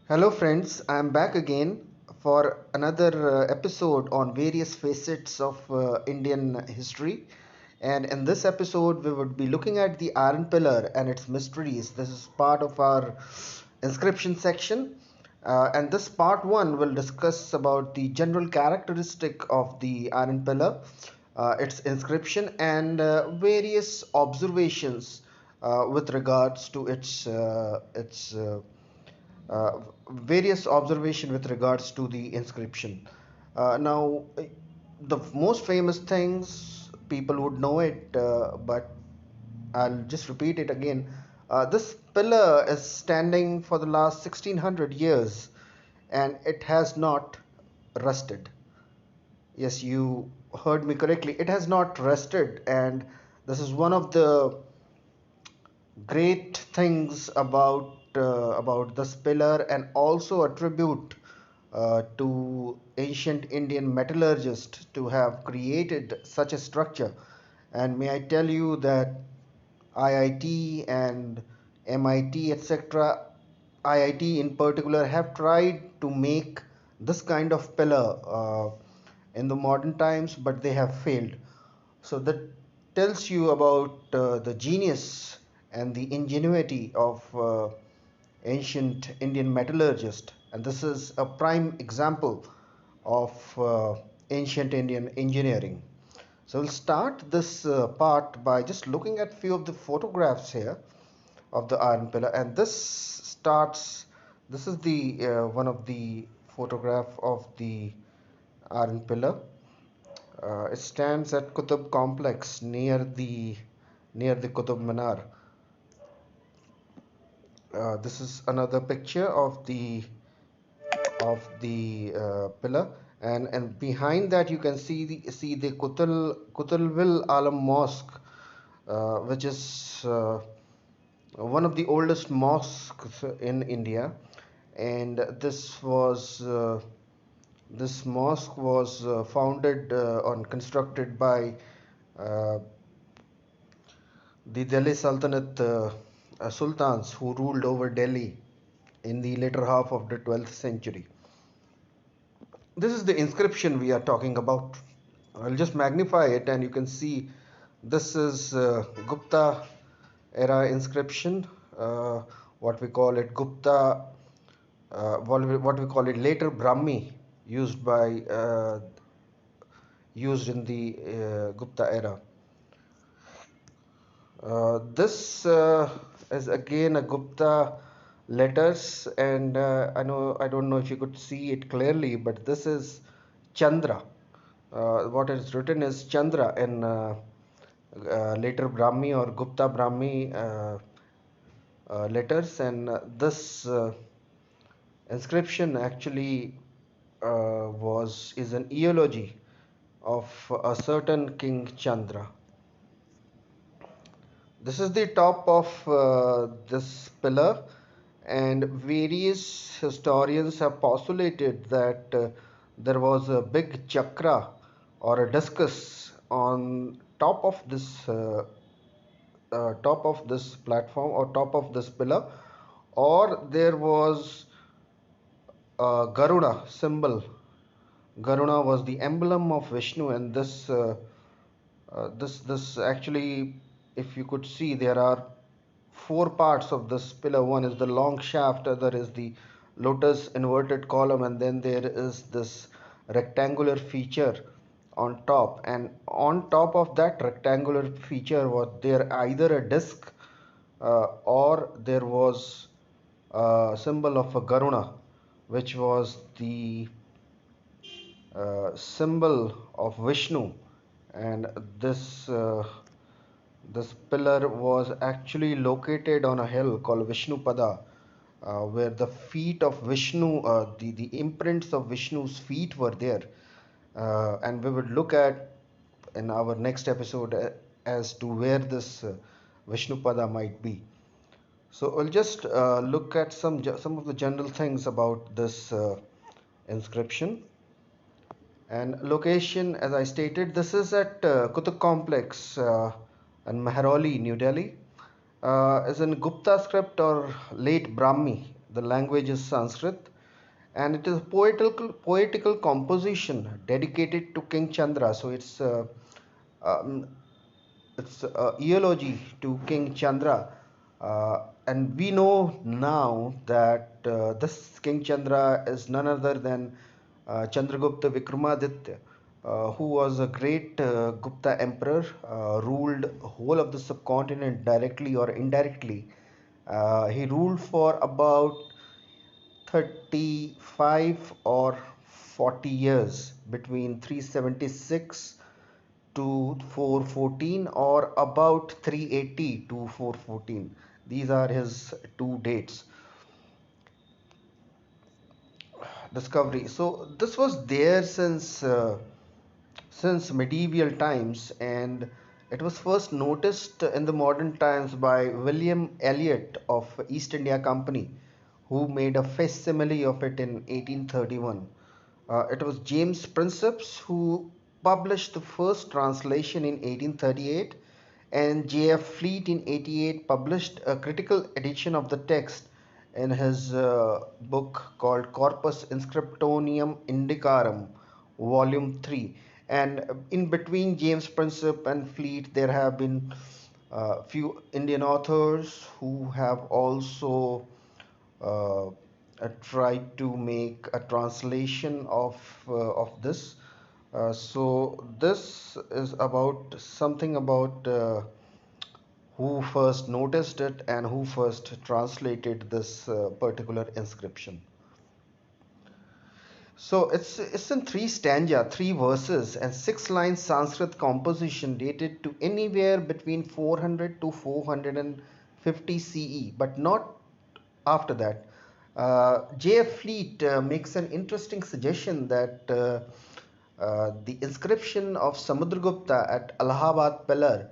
Hello, friends. I'm back again for another episode on various facets of Indian history. And in this episode, we would be looking at the Iron Pillar and its mysteries. This is part of our inscription section. And this part one will discuss about the general characteristic of the Iron Pillar, its inscription, and various observations with regards to its various observation with regards to the inscription. Now, the most famous things people would know it, but I'll just repeat it again. This pillar is standing for the last 1600 years and it has not rusted. Yes, you heard me correctly. It has not rusted, and this is one of the great things about this pillar, and also a tribute to ancient Indian metallurgists to have created such a structure. And may I tell you that IIT and MIT, etc., IIT in particular, have tried to make this kind of pillar in the modern times, but they have failed. So that tells you about the genius and the ingenuity of ancient Indian metallurgist. And this is a prime example of ancient Indian engineering. So we'll start this part by just looking at few of the photographs here of the iron pillar. And this is the one of the photograph of the iron pillar. It stands at Qutub complex near the Qutub Minar. This is another picture of the pillar, and behind that you can see the Kutalwil Alam Mosque, which is one of the oldest mosques in India, and this mosque was founded on constructed by uh, the Delhi Sultanate sultans who ruled over Delhi in the later half of the 12th century. This is the inscription we are talking about. I'll just magnify it and you can see this is Gupta era inscription, uh, what we call it Gupta, what we call it later Brahmi, used by used in the Gupta era. This is again a Gupta letters, and I don't know if you could see it clearly, but this is Chandra. What is written is Chandra in later Brahmi or Gupta Brahmi letters, and this inscription actually was is an eulogy of a certain King Chandra. This is the top of this pillar, and various historians have postulated that there was a big chakra or a discus on top of this platform or top of this pillar, or there was a Garuda symbol. Garuda was the emblem of Vishnu, and this actually, if you could see, there are four parts of this pillar. One is the long shaft, other is the lotus inverted column, and then there is this rectangular feature on top. And on top of that rectangular feature was there either a disc or there was a symbol of a Garuna, which was the symbol of Vishnu. And this pillar was actually located on a hill called Vishnupada, where the feet of Vishnu, the imprints of Vishnu's feet were there. And we would look at in our next episode as to where this Vishnupada might be. So we'll just look at some of the general things about this inscription. And location, as I stated, this is at Kutuk Complex in Mehroli, New Delhi. Is in Gupta script or late Brahmi. The language is Sanskrit, and it is a poetical composition dedicated to King Chandra. So um, it's a eulogy to King Chandra, and we know now that this King Chandra is none other than Chandragupta Vikramaditya, who was a great Gupta emperor, ruled whole of the subcontinent directly or indirectly. He ruled for about 35 or 40 years between 376 to 414 or about 380 to 414. These are his two dates. Discovery. So this was there since medieval times, and it was first noticed in the modern times by William Elliot of East India Company, who made a facsimile of it in 1831. It was James Princeps who published the first translation in 1838, and J.F. Fleet in 88 published a critical edition of the text in his book called Corpus Inscriptionum Indicarum, Volume 3. And in between James Princip and Fleet, there have been few Indian authors who have also uh, tried to make a translation of this. So this is about something about who first noticed it and who first translated this particular inscription. So it's in three stanza, three verses, and six lines Sanskrit composition dated to anywhere between 400 to 450 CE, but not after that. J.F. Fleet makes an interesting suggestion that the inscription of Samudragupta at Allahabad Pillar,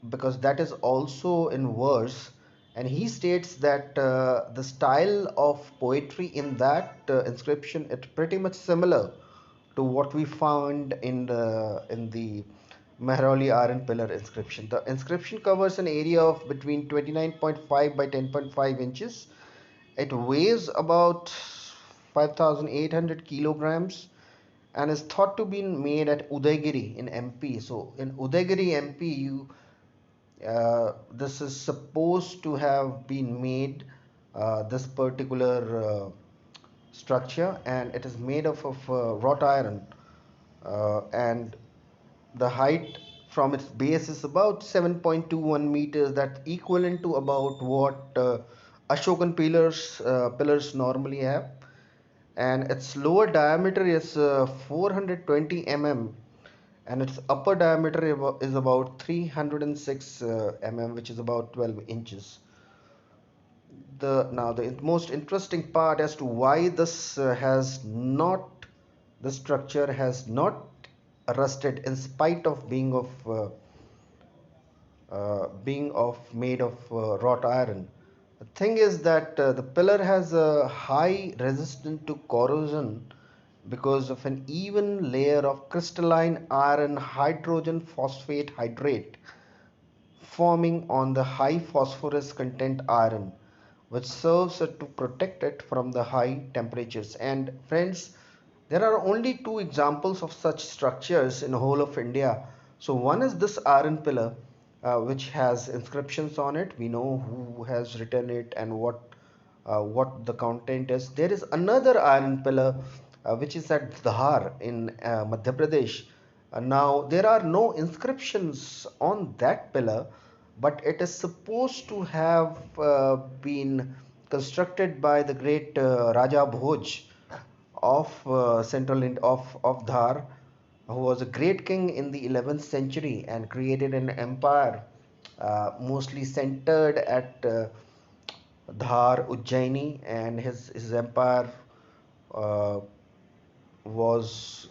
because that is also in verse, and he states that the style of poetry in that inscription is pretty much similar to what we found in the Mehrauli Iron Pillar inscription. The inscription covers an area of between 29.5 by 10.5 inches. It weighs about 5,800 kilograms and is thought to be made at Udaigiri in MP. So in Udaigiri, MP, this is supposed to have been made, this particular structure, and it is made of wrought iron, and the height from its base is about 7.21 meters. That's equivalent to about what Ashokan pillars normally have, and its lower diameter is 420 mm, and its upper diameter is about 306 mm, which is about 12 inches. The most interesting part as to why the structure has not rusted in spite of being of made of wrought iron. The thing is that the pillar has a high resistance to corrosion because of an even layer of crystalline iron hydrogen phosphate hydrate forming on the high phosphorus content iron, which serves to protect it from the high temperatures. And friends, there are only two examples of such structures in the whole of India. So one is this iron pillar, which has inscriptions on it. We know who has written it and what the content is. There is another iron pillar which is at Dhar in Madhya Pradesh. Now there are no inscriptions on that pillar, but it is supposed to have been constructed by the great Raja Bhoj of central of Dhar, who was a great king in the 11th century and created an empire mostly centered at Dhar, Ujjaini, and his empire uh, was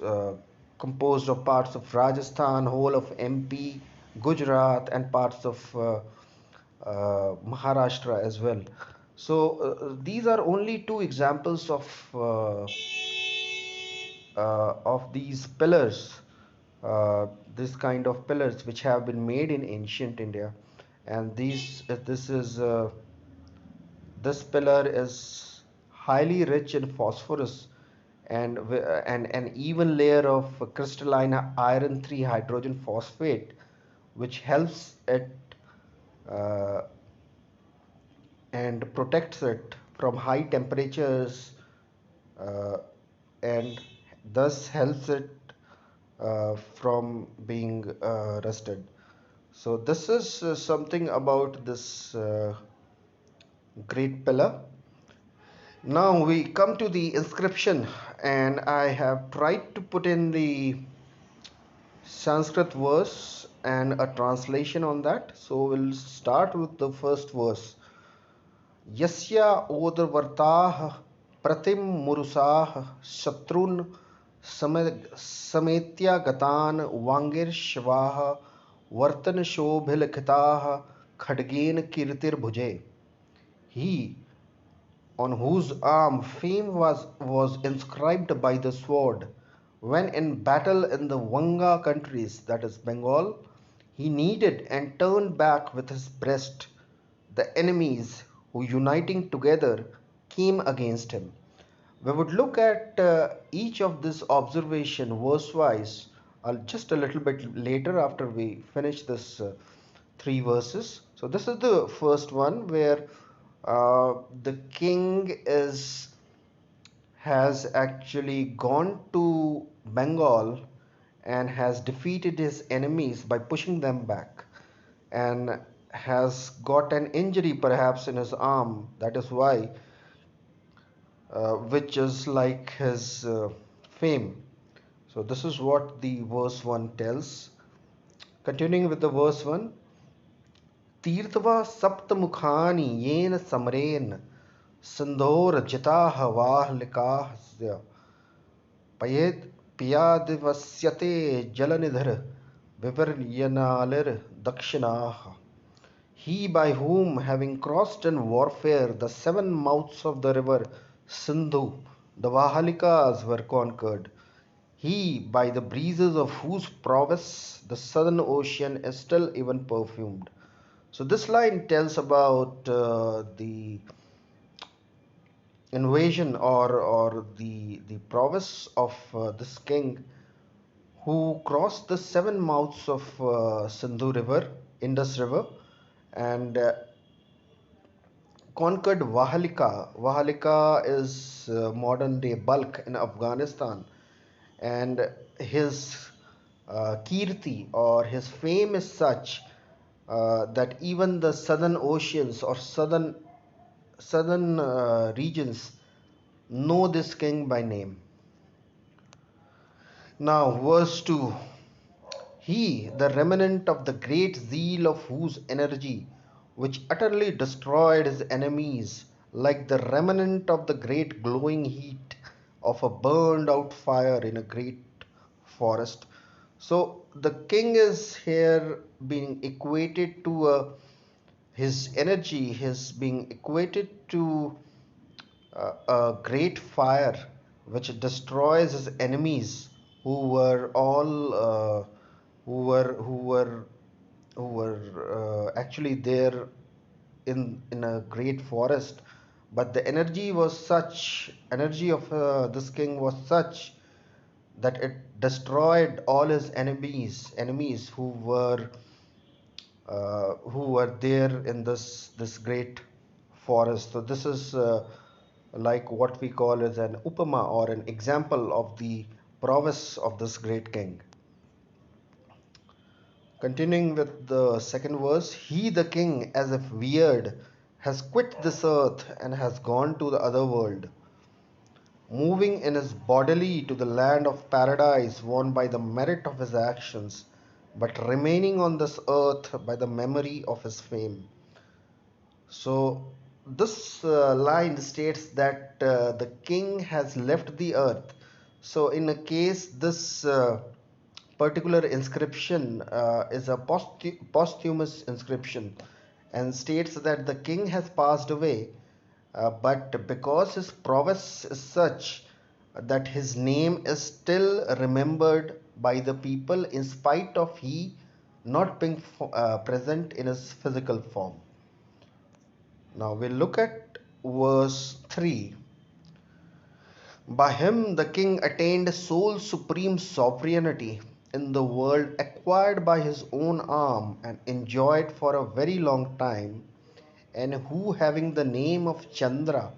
composed of parts of Rajasthan, whole of MP, Gujarat, and parts of Maharashtra as well. So these are only two examples of these pillars, this kind of pillars which have been made in ancient India, and this is This pillar is highly rich in phosphorus and an even layer of crystalline iron 3 hydrogen phosphate, which helps it uh, and protects it from high temperatures, uh, and thus helps it from being rusted. So this is something about this great pillar. Now we come to the inscription, and I have tried to put in the Sanskrit verse and a translation on that. So we'll start with the first verse. यस्या ओदवर्ताः प्रतिम मुरुसाः शत्रुन् समेत्यागतान् वांगिर्श्वाः वर्तनशोभिलखिताः खड्गेन कीर्तिर्भुजे. He on whose arm fame was inscribed by the sword, when in battle in the Vanga countries, that is Bengal, he kneaded and turned back with his breast the enemies who, uniting together, came against him. We would look at each of this observation verse wise just a little bit later after we finish this three verses. So this is the first one where the king is has actually gone to Bengal and has defeated his enemies by pushing them back, and has got an injury perhaps in his arm. That is why, which is like his fame. So this is what the verse 1 tells. Continuing with the verse 1, तीर्थवा सप्तमुखानि yen समरेन सिन्धोरजिताः वाहलिकास्य पयेत् पियादिवस्यते जलनिधिर विपर्यनालिर्दक्षिणाः. He by whom, having crossed in warfare the seven mouths of the river Sindhu, the Vahalikas were conquered. He by the breezes of whose prowess the southern ocean is still even perfumed. So this line tells about the invasion or the prowess of this king who crossed the seven mouths of Sindhu river, Indus river, and conquered Vahalika. Vahalika is modern day Balkh in Afghanistan, and his kirti or his fame is such that even the southern oceans or southern regions know this king by name. Now, verse 2. He, the remnant of the great zeal of whose energy, which utterly destroyed his enemies, like the remnant of the great glowing heat of a burned out fire in a great forest. So the king is here being equated to his energy, his being equated to a great fire which destroys his enemies who were all who were actually there in a great forest, but the energy of this king was such that it destroyed all his enemies who were there in this great forest. So this is like what we call as an upama or an example of the prowess of this great king. Continuing with the second verse, he the king, as if weird, has quit this earth and has gone to the other world, moving in his bodily to the land of paradise won by the merit of his actions, but remaining on this earth by the memory of his fame. So this line states that the king has left the earth. So in a case, this particular inscription is a posthumous inscription and states that the king has passed away, but because his prowess is such that his name is still remembered by the people in spite of he not being present in his physical form. Now we'll look at verse 3. By him the king attained sole supreme sovereignty in the world, acquired by his own arm and enjoyed for a very long time, and who having the name of Chandra,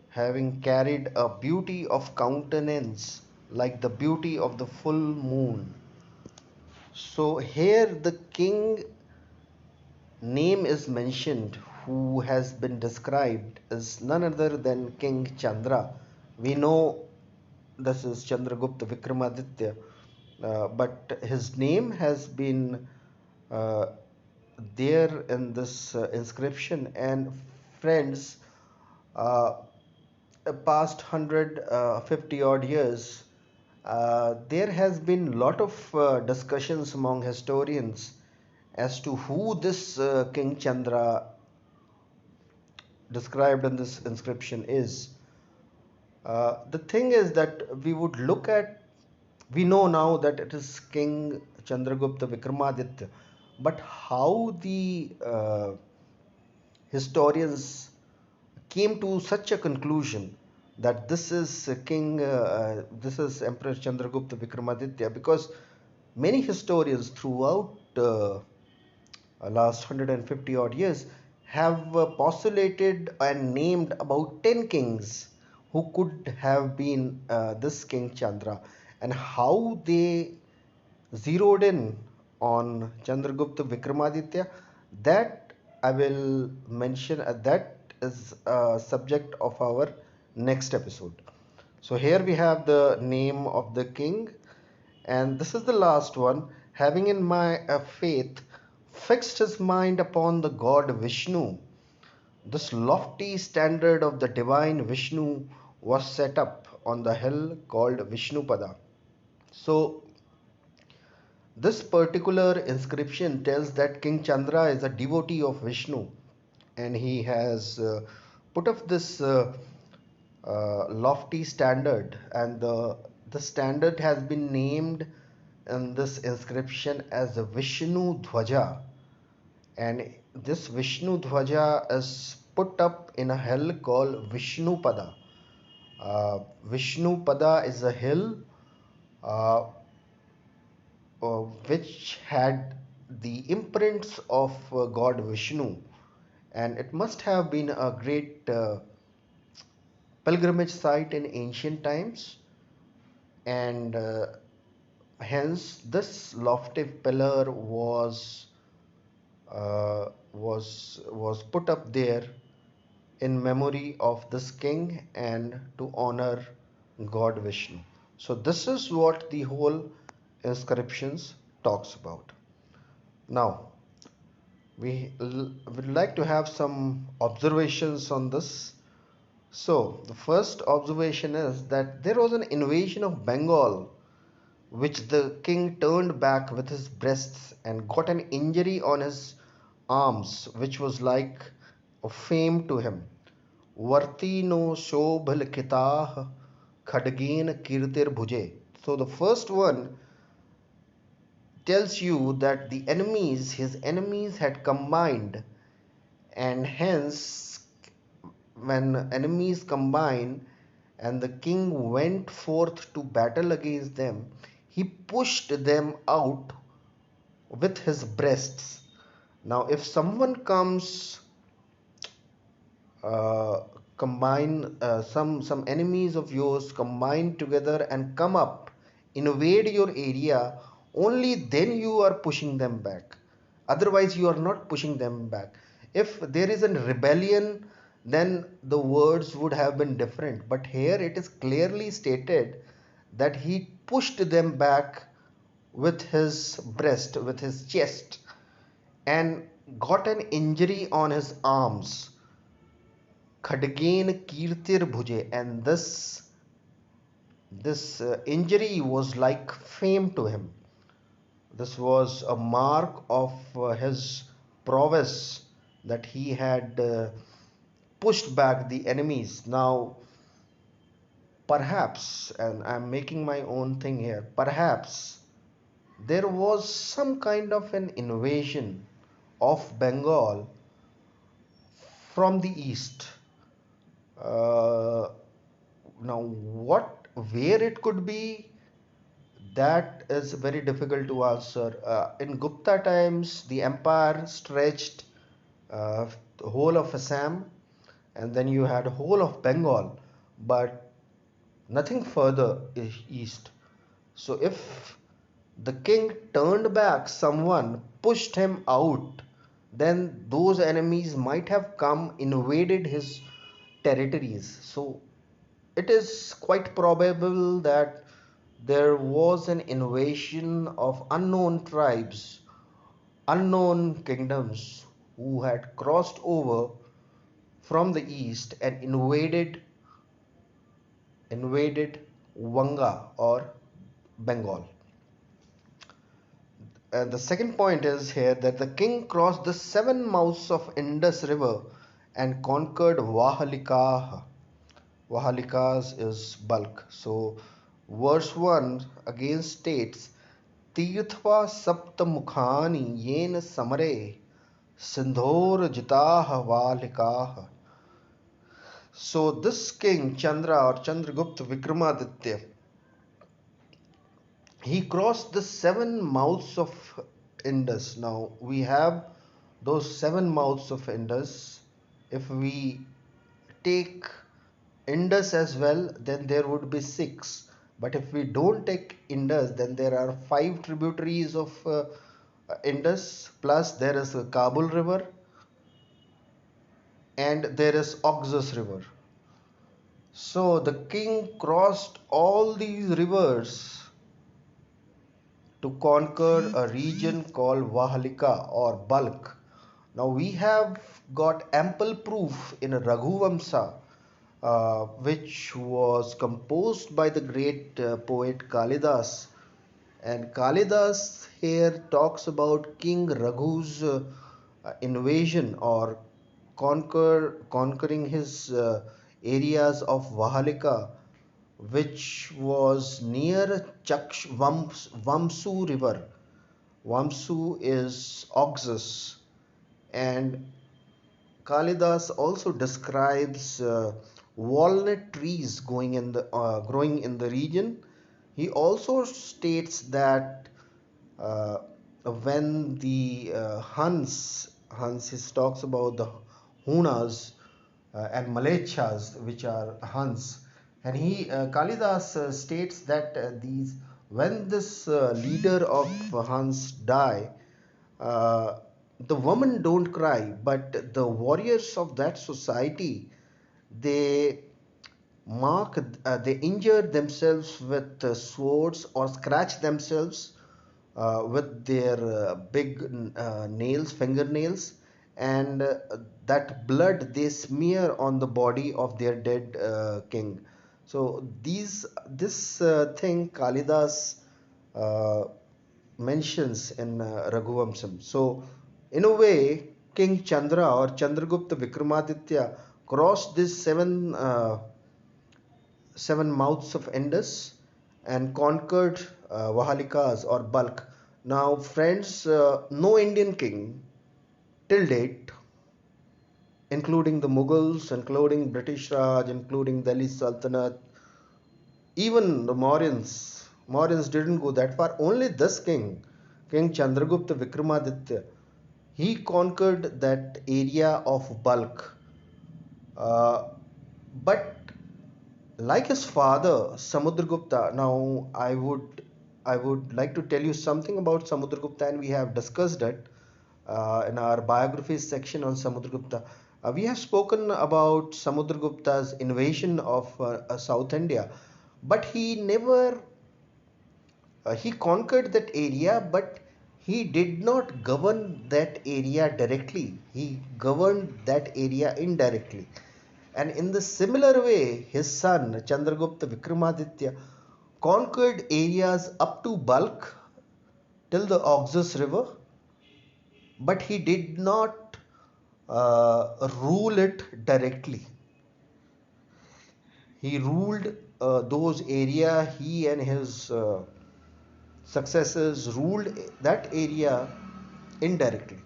having carried a beauty of countenance like the beauty of the full moon. So here the king name is mentioned who has been described is none other than King Chandra. We know this is Chandragupta Vikramaditya, but his name has been uh, there in this inscription. And friends, uh, past 150 odd years, there has been lot of discussions among historians as to who this King Chandra described in this inscription is. The thing is that we would look at, we know now that it is King Chandragupta Vikramaditya, but how the historians came to such a conclusion that this is Emperor Chandragupta Vikramaditya, because many historians throughout last 150 odd years have postulated and named about 10 kings who could have been this King Chandra, and how they zeroed in on Chandragupta Vikramaditya, that I will mention, that is a subject of our next episode. So here we have the name of the king, and this is the last one. Having in my faith fixed his mind upon the god Vishnu, this lofty standard of the divine Vishnu was set up on the hill called Vishnupada. So this particular inscription tells that King Chandra is a devotee of Vishnu, and he has put up this lofty standard, and the standard has been named in this inscription as Vishnu Dhwaja, and this Vishnu Dhwaja is put up in a hill called Vishnupada. Vishnupada is a hill uh, which had the imprints of God Vishnu, and it must have been a great pilgrimage site in ancient times, and hence this lofty pillar was put up there in memory of this king and to honor God Vishnu. So this is what the whole inscriptions talks about. Now would like to have some observations on this. So the first observation is that there was an invasion of Bengal which the king turned back with his breasts and got an injury on his arms, which was like a fame to him. Varti no shobhal kitah khadgeen kirtir bhuje. So the first one tells you that his enemies had combined, and hence when enemies combine and the king went forth to battle against them, he pushed them out with his breasts. Now, if someone comes, uh, combine some enemies of yours combine together and come up, invade your area, only then you are pushing them back. Otherwise, you are not pushing them back. If there is a rebellion, then the words would have been different. But here it is clearly stated that he pushed them back with his breast, with his chest, and got an injury on his arms. Khadgain Kirtir Bhuje, and this injury was like fame to him. This was a mark of his prowess, that he had pushed back the enemies. Now, perhaps, and I'm making my own thing here, perhaps there was some kind of an invasion of Bengal from the east, Uh, Now, where it could be, that is very difficult to answer. In Gupta times, the empire stretched the whole of Assam, and then you had whole of Bengal, but nothing further east. So if the king turned back someone, pushed him out, then those enemies might have come, invaded his territories. So it is quite probable that there was an invasion of unknown tribes, unknown kingdoms who had crossed over from the east and invaded Wanga or Bengal. The second point is here that the king crossed the seven mouths of Indus River and conquered Vahalika. Vahalikas is bulk. So, verse 1 again states, Tirthva sapta mukhani yen samare sindhor jitah Vahalikaah. So, this king Chandra or Chandragupta Vikramaditya, he crossed the seven mouths of Indus. Now we have those seven mouths of Indus. If we take Indus as well, then there would be six. But if we don't take Indus, then there are five tributaries of Indus, plus there is the Kabul River and there is Oxus River. So the king crossed all these rivers to conquer a region called Vahalika or Balk. Now we have got ample proof in Raghuvamsa, which was composed by the great poet Kalidas. And Kalidas here talks about King Raghu's invasion or conquering his areas of Vahalika, which was near Vamsu river. Vamsu is Oxus, and Kalidas also describes walnut trees growing in the region. He also states that uh, when the Huns, he talks about the Hunas and Malechas, which are Huns, and Kalidas states that these when this leader of Huns die, uh, the women don't cry, but the warriors of that society, they they injure themselves with swords or scratch themselves with their big nails, fingernails, and that blood they smear on the body of their dead king. So this thing Kalidas uh, mentions in Raghuvamsam. So in a way, King Chandra or Chandragupta Vikramaditya crossed these seven mouths of Indus and conquered Vahalikas or Balk. Now, friends, no Indian king till date, including the Mughals, including British Raj, including Delhi Sultanate, even the Mauryans didn't go that far. Only this king, King Chandragupta Vikramaditya, he conquered that area of Balk. Uh, but like his father, Samudragupta, now I would like to tell you something about Samudragupta, and we have discussed it in our biographies section on Samudragupta. We have spoken about Samudragupta's invasion of South India, but he conquered that area, but he did not govern that area directly. He governed that area indirectly. And in the similar way, his son Chandragupta Vikramaditya conquered areas up to Balk till the Oxus River, but he did not rule it directly. He ruled those area. He and his successors ruled that area indirectly.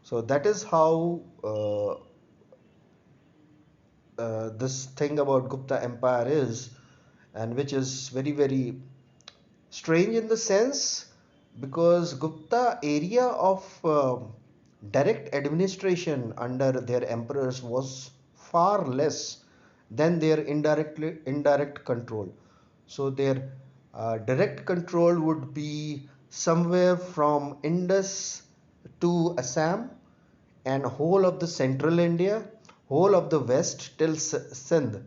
So that is how this thing about Gupta Empire is, and which is very, very strange in the sense because Gupta area of direct administration under their emperors was far less than their indirect control. So their direct control would be somewhere from Indus to Assam and whole of the central India, whole of the west till Sindh,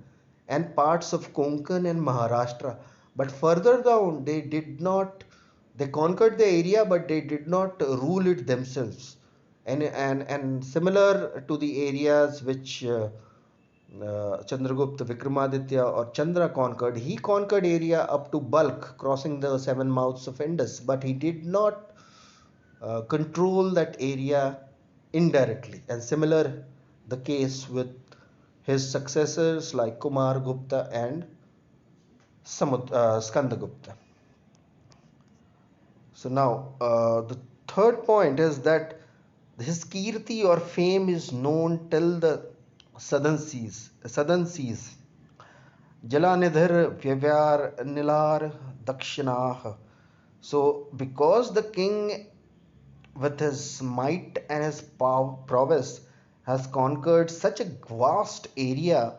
and parts of Konkan and Maharashtra. But further down, they conquered the area, but they did not rule it themselves. And similar to the areas which Chandragupta Vikramaditya or Chandra conquered, he conquered area up to Balkh, crossing the seven mouths of Indus, but he did not control that area indirectly. And similar the case with his successors like Kumar Gupta and Skandagupta. So now the third point is that his kirti or fame is known till the southern seas. Jalanidhar Vyavyar Nilar Dakshinah. So because the king with his might and his prowess has conquered such a vast area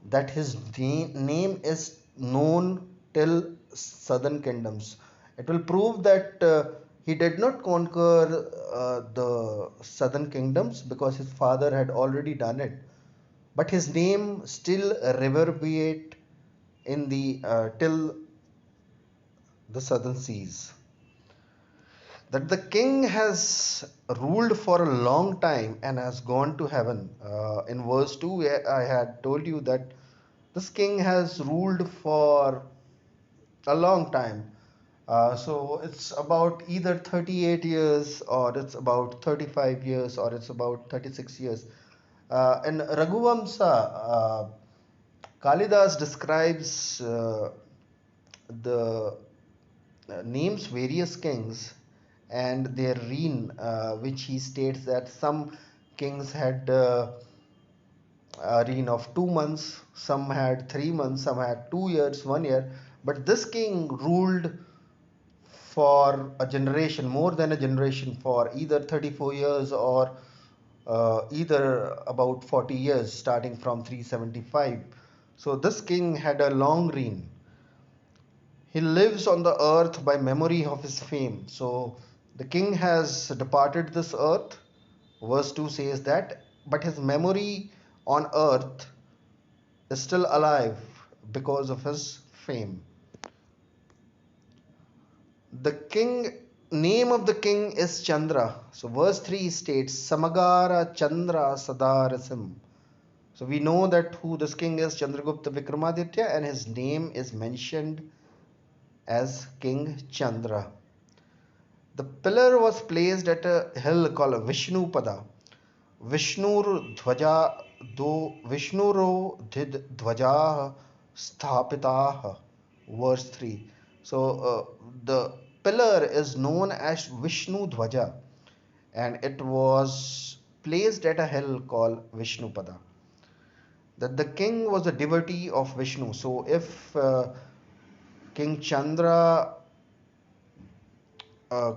that his name is known till southern kingdoms. It will prove that he did not conquer the southern kingdoms because his father had already done it, but his name still reverberate in the till the southern seas. That the king has ruled for a long time and has gone to heaven. In verse 2, I had told you that this king has ruled for a long time. So it's about either 38 years, or it's about 35 years, or it's about 36 years. In Raghuvamsa, Kalidas describes the names various kings and their reign, which he states that some kings had a reign of 2 months, some had 3 months, some had 2 years, 1 year. But this king ruled for a generation, more than a generation, for either 34 years or either about 40 years, starting from 375. So this king had a long reign. He lives on the earth by memory of his fame. So the king has departed this earth. Verse 2 says that, but his memory on earth is still alive because of his fame. The king name of the king is Chandra. So verse 3 states Samagara Chandra Sadarasim. So we know that who this king is, Chandragupta Vikramaditya, and his name is mentioned as King Chandra. The pillar was placed at a hill called Vishnu Pada. Vishnur Dhwaja do Vishnuro Dhid Dhwaja Sthapitah. Verse 3. So the pillar is known as Vishnu Dhwaja, and it was placed at a hill called Vishnu Pada. That the king was a devotee of Vishnu. So if King Chandra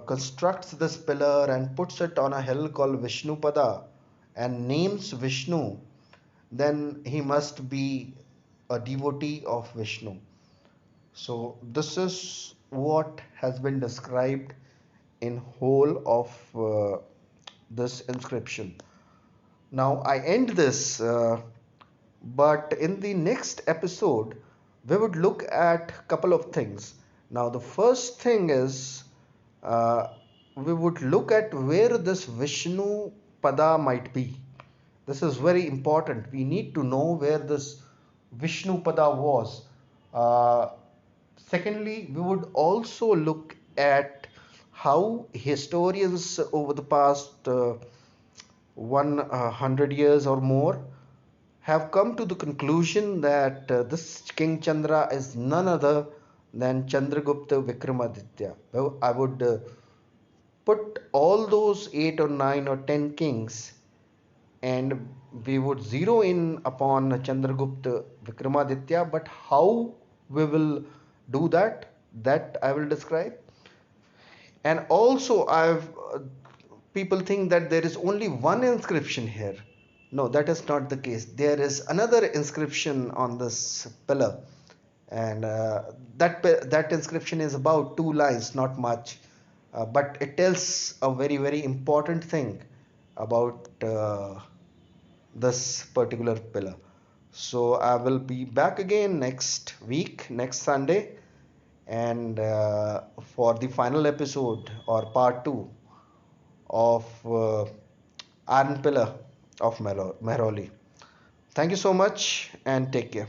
constructs this pillar and puts it on a hill called Vishnupada and names Vishnu, then he must be a devotee of Vishnu. So this is what has been described in whole of this inscription. Now I end this, but in the next episode we would look at a couple of things. Now the first thing is uh, we would look at where this Vishnu Pada might be. This is very important. We need to know where this Vishnu Pada was. Uh, Secondly, we would also look at how historians over the past 100 years or more have come to the conclusion that this King Chandra is none other than Chandragupta Vikramaditya. Well, I would put all those 8 or 9 or 10 kings and we would zero in upon Chandragupta Vikramaditya. But how we will do that, that I will describe. And also, people think that there is only one inscription here. No, that is not the case. There is another inscription on this pillar, and that inscription is about 2 lines, not much, but it tells a very important thing about this particular pillar. So I will be back again next week, next Sunday, and for the final episode or part 2 of Iron Pillar of Mehroli. Thank you so much and take care.